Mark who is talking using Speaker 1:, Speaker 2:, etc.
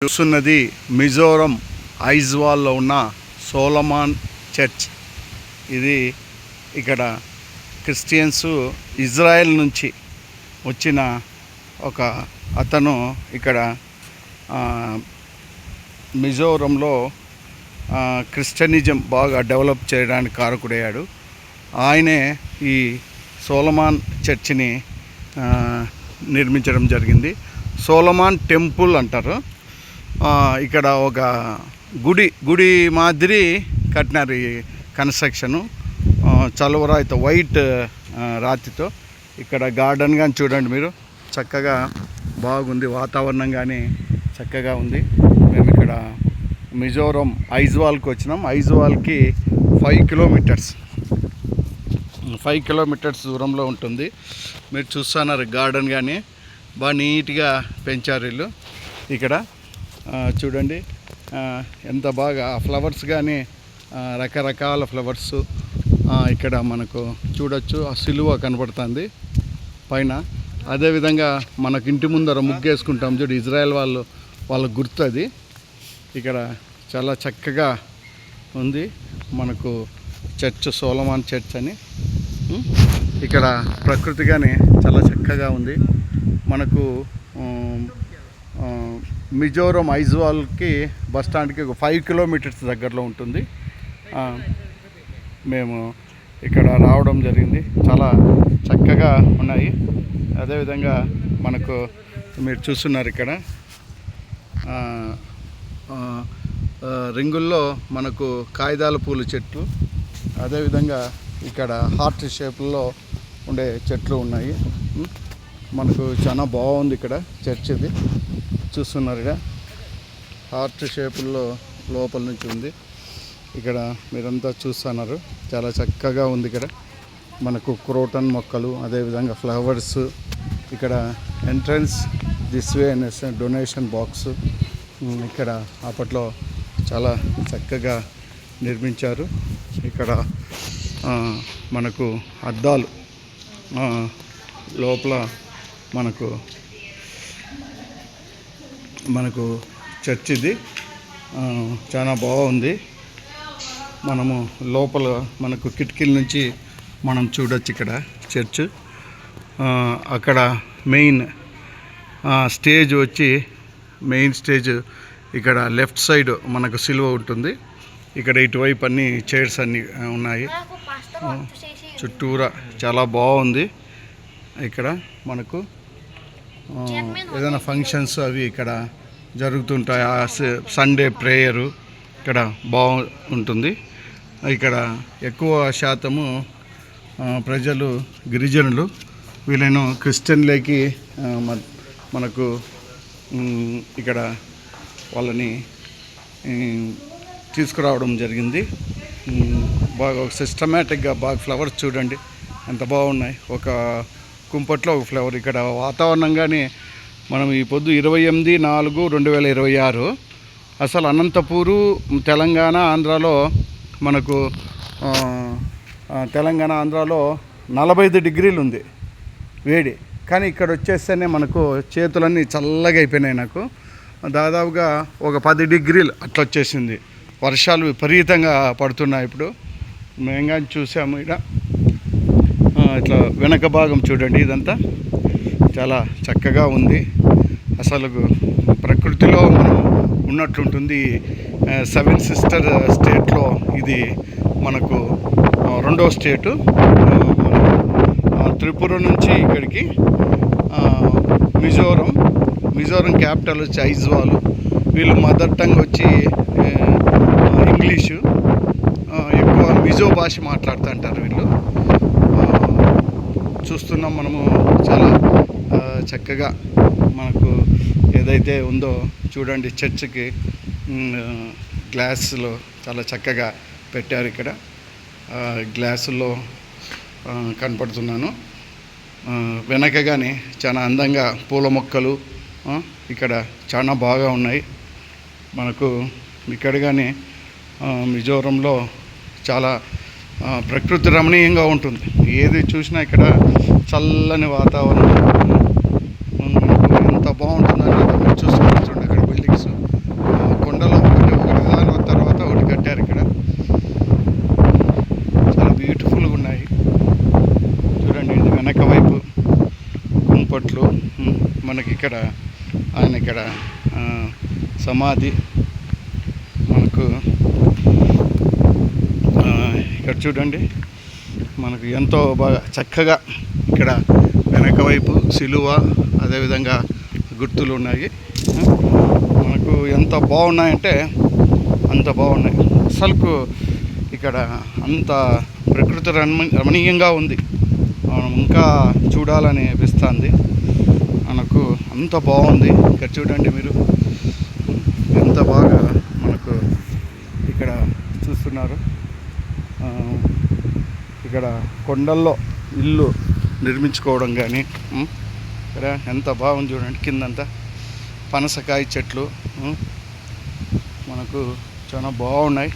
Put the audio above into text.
Speaker 1: చూస్తున్నది మిజోరం ఐజ్వాల్లో ఉన్న సోలమాన్ చర్చ్. ఇది ఇక్కడ క్రిస్టియన్స్ ఇజ్రాయెల్ నుంచి వచ్చిన ఒక అతను ఇక్కడ మిజోరంలో క్రిస్టియనిజం బాగా డెవలప్ చేయడానికి కారకుడయ్యాడు. ఆయనే ఈ సోలమాన్ చర్చిని నిర్మించడం జరిగింది. సోలమాన్ టెంపుల్ అంటారు. ఇక్కడ ఒక గుడి మాదిరి కట్టినారు ఈ కన్స్ట్రక్షను. చలువరాయితో వైట్ రాతితో. ఇక్కడ గార్డెన్ కానీ చూడండి మీరు, చక్కగా బాగుంది. వాతావరణం కానీ చక్కగా ఉంది. మేము ఇక్కడ మిజోరం ఐజ్వాల్కి వచ్చినాం. ఐజ్వాల్కి 5 కిలోమీటర్స్ దూరంలో ఉంటుంది. మీరు చూస్తున్నారు గార్డెన్ కానీ బాగా నీట్గా పెంచారు వీళ్ళు. ఇక్కడ చూడండి ఎంత బాగా ఫ్లవర్స్ కానీ రకరకాల ఫ్లవర్స్ ఇక్కడ మనకు చూడొచ్చు. ఆ సిలువ కనబడుతుంది పైన. అదేవిధంగా మనకు ఇంటి ముందర ముగ్గేసుకుంటాం చూడు, ఇజ్రాయెల్ వాళ్ళ గుర్తు అది. ఇక్కడ చాలా చక్కగా ఉంది మనకు చర్చ్, సోలమాన్ చర్చ్ అని. ఇక్కడ ప్రకృతి కానీ చాలా చక్కగా ఉంది. మనకు మిజోరం ఐజ్వాల్కి బస్ స్టాండ్కి ఒక 5 కిలోమీటర్స్ దగ్గరలో ఉంటుంది. మేము ఇక్కడ రావడం జరిగింది. చాలా చక్కగా ఉన్నాయి. అదేవిధంగా మనకు మీరు చూస్తున్నారు ఇక్కడ రింగుల్లో మనకు కాగితాల పూల చెట్లు, అదేవిధంగా ఇక్కడ హార్ట్ షేప్లో ఉండే చెట్లు ఉన్నాయి. మనకు చాలా బాగుంది ఇక్కడ చర్చ్. ఇది చూస్తున్నారు ఇక్కడ హార్ట్ షేపుల్లో లోపల నుంచి ఉంది. ఇక్కడ మీరంతా చూస్తున్నారు, చాలా చక్కగా ఉంది. ఇక్కడ మనకు క్రోటన్ మొక్కలు, అదేవిధంగా ఫ్లవర్స్. ఇక్కడ ఎంట్రన్స్ దిస్ వే అనేసి డొనేషన్ బాక్స్. ఇక్కడ అప్పట్లో చాలా చక్కగా నిర్మించారు. ఇక్కడ మనకు అద్దాలు లోపల మనకు చర్చ్ ఇది చాలా బాగుంది. మనము లోపల మనకు కిటికీల నుంచి మనం చూడొచ్చు ఇక్కడ చర్చ్. అక్కడ మెయిన్ స్టేజ్ వచ్చి మెయిన్ స్టేజ్ ఇక్కడ లెఫ్ట్ సైడ్ మనకు సిలువ ఉంటుంది. ఇక్కడ ఇటువైపు అన్ని చైర్స్ అన్నీ ఉన్నాయి. చుట్టూరా చాలా బాగుంది. ఇక్కడ మనకు ఏదైనా ఫంక్షన్స్ అవి ఇక్కడ జరుగుతుంటాయి. సండే ప్రేయరు ఇక్కడ బాగుంటుంది. ఇక్కడ ఎక్కువ శాతము ప్రజలు గిరిజనులు. వీళ్ళను క్రిస్టియన్లకి మనకు ఇక్కడ వాళ్ళని తీసుకురావడం జరిగింది. బాగా సిస్టమేటిక్గా బాగా ఫ్లవర్స్ చూడండి ఎంత బాగున్నాయి. ఒక కుంపట్లో ఒక ఫ్లవర్. ఇక్కడ వాతావరణం కానీ మనం ఈ పొద్దు 28/4/2026 అసలు అనంతపూరు తెలంగాణ ఆంధ్రాలో మనకు తెలంగాణ ఆంధ్రాలో 45 డిగ్రీలు ఉంది వేడి. కానీ ఇక్కడ వచ్చేస్తేనే మనకు చేతులన్నీ చల్లగా అయిపోయినాయి. నాకు దాదాపుగా ఒక 10 డిగ్రీలు అట్లా వచ్చేసింది. వర్షాలు విపరీతంగా పడుతున్నాయి. ఇప్పుడు మేము కానీ చూసాము. ఇక్కడ ఇట్లా వెనక భాగం చూడండి, ఇదంతా చాలా చక్కగా ఉంది. అసలు ప్రకృతిలో మనం ఉన్నట్లుంటుంది. 7 సిస్టర్ స్టేట్లో ఇది మనకు రెండో స్టేటు. త్రిపుర నుంచి ఇక్కడికి మిజోరం క్యాపిటల్ వచ్చి ఐజ్వాల్. వీళ్ళు మదర్ టంగ్ వచ్చి ఇంగ్లీషు. ఎక్కువ మిజో భాష మాట్లాడుతుంటారు వీళ్ళు. చూస్తున్నాం మనము చాలా చక్కగా మనకు ఏదైతే ఉందో చూడండి. చర్చ్కి గ్లాసులో చాలా చక్కగా పెట్టారు. ఇక్కడ గ్లాసుల్లో కనపడుతున్నాను. వెనక కానీ చాలా అందంగా పూల మొక్కలు ఇక్కడ చాలా బాగా ఉన్నాయి. మనకు ఇక్కడ కానీ మిజోరంలో చాలా ప్రకృతి రమణీయంగా ఉంటుంది. ఏది చూసినా ఇక్కడ చల్లని వాతావరణం ఎంత బాగుంటుందని చూస్తున్నారు. చూడండి అక్కడ బిల్డింగ్స్ ఇక్కడ ఆయన ఇక్కడ సమాధి మనకు ఇక్కడ చూడండి, మనకు ఎంతో బాగా చక్కగా ఇక్కడ వెనక వైపు సిలువ అదేవిధంగా గుర్తులు ఉన్నాయి. మనకు ఎంత బాగున్నాయంటే అంత బాగున్నాయి. అసలుకు ఇక్కడ అంత ప్రకృతి రమణీయంగా ఉంది. మనం ఇంకా చూడాలని అనిపిస్తుంది మనకు. అంత బాగుంది. ఇక్కడ చూడండి మీరు ఎంత బాగా మనకు ఇక్కడ చూస్తున్నారు. ఇక్కడ కొండల్లో ఇల్లు నిర్మించుకోవడం కానీ ఇక్కడ ఎంత బాగుంది చూడండి. కిందంతా పనసకాయ చెట్లు మనకు చాలా బాగున్నాయి.